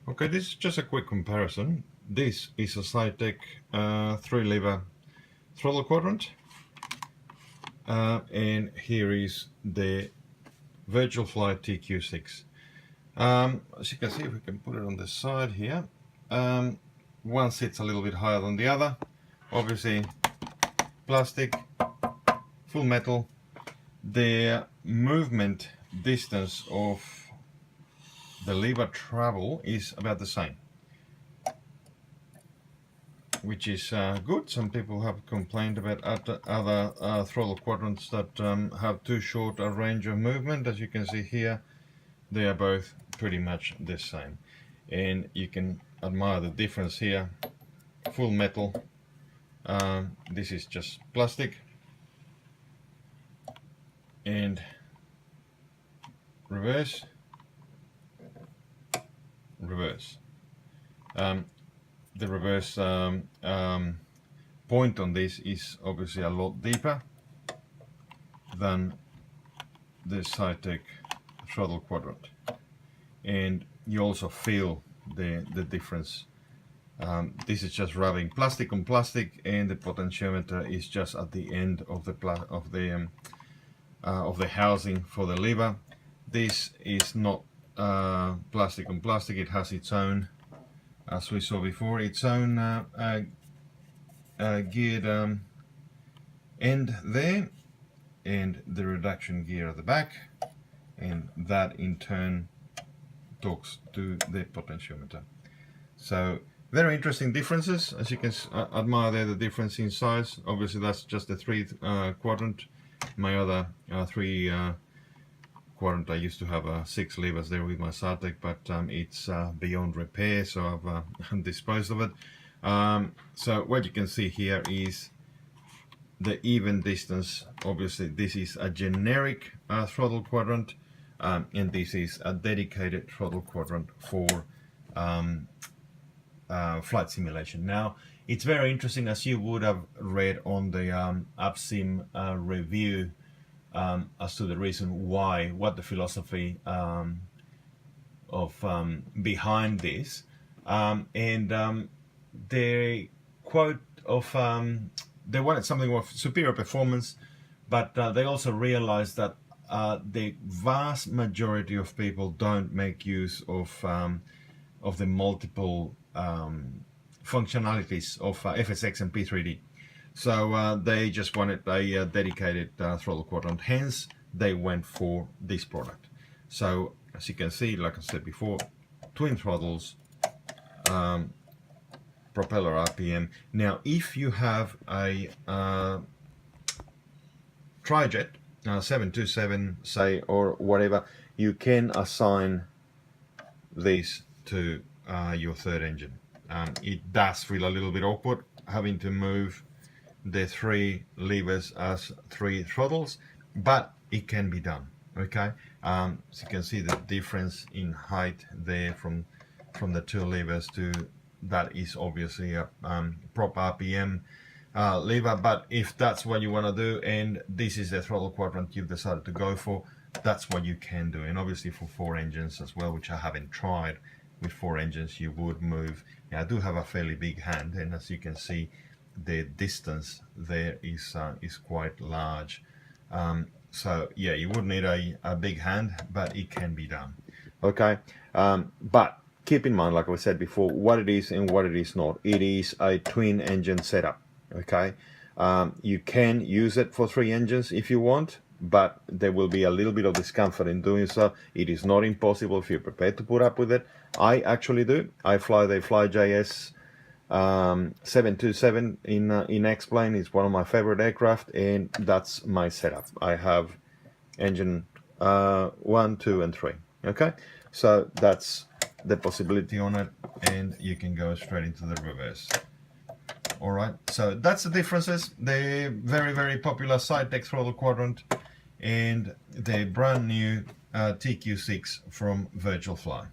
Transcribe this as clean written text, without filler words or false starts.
Okay, this is just a quick comparison. This is a Saitek 3-lever throttle quadrant, and here is the VirtualFly TQ6. As you can see, if we can put it on the side here, one sits a little bit higher than the other. Obviously, plastic, full metal. The movement distance of the lever travel is about the same, which is good. Some people have complained about other throttle quadrants that have too short a range of movement. As you can see here, they are both pretty much the same, and you can admire the difference here. Full metal, this is just plastic, and reverse. The reverse point on this is obviously a lot deeper than the Saitek throttle quadrant, and you also feel the difference. This is just rubbing plastic on plastic, and the potentiometer is just at the end of the housing for the lever. This is not plastic on plastic. It has its own, as we saw before, its own geared end there, and the reduction gear at the back, and that in turn talks to the potentiometer. So very interesting differences. As you can admire there, the difference in size. Obviously that's just the 3 quadrant. My other 3 quadrant, I used to have 6 levers there with my Saitek, but it's beyond repair, so I've disposed of it. So what you can see here is the even distance. Obviously this is a generic throttle quadrant, and this is a dedicated throttle quadrant for flight simulation. Now it's very interesting, as you would have read on the Avsim review, as to the reason why, what the philosophy behind this, and the quote of they wanted something of superior performance, but they also realized that the vast majority of people don't make use of the multiple functionalities of FSX and P3D. So they just wanted a dedicated throttle quadrant, hence they went for this product. So as you can see, like I said before, twin throttles, propeller RPM. Now if you have a trijet, 727 say, or whatever, you can assign this to your third engine. It does feel a little bit awkward having to move the 3 levers as 3 throttles, but it can be done. Okay, so you can see the difference in height there from the 2 levers to that is obviously a prop RPM lever. But if that's what you want to do, and this is the throttle quadrant you've decided to go for, that's what you can do. And obviously for 4 engines as well, which I haven't tried, with 4 engines you would move. Now, I do have a fairly big hand, and as you can see, the distance there is quite large. So yeah, you would need a big hand, but it can be done. Okay, but keep in mind, like I said before, what it is and what it is not. It is a twin engine setup. Okay, you can use it for 3 engines if you want, but there will be a little bit of discomfort in doing so. It is not impossible if you're prepared to put up with it. I actually do. I fly the FlyJS 727 in X-Plane. It's one of my favorite aircraft, and that's my setup. I have engine 1, 2, and 3. Okay, so that's the possibility on it, and you can go straight into the reverse. All right, so that's the differences. The very, very popular Saitek throttle quadrant and the brand new TQ6 from VirtualFly.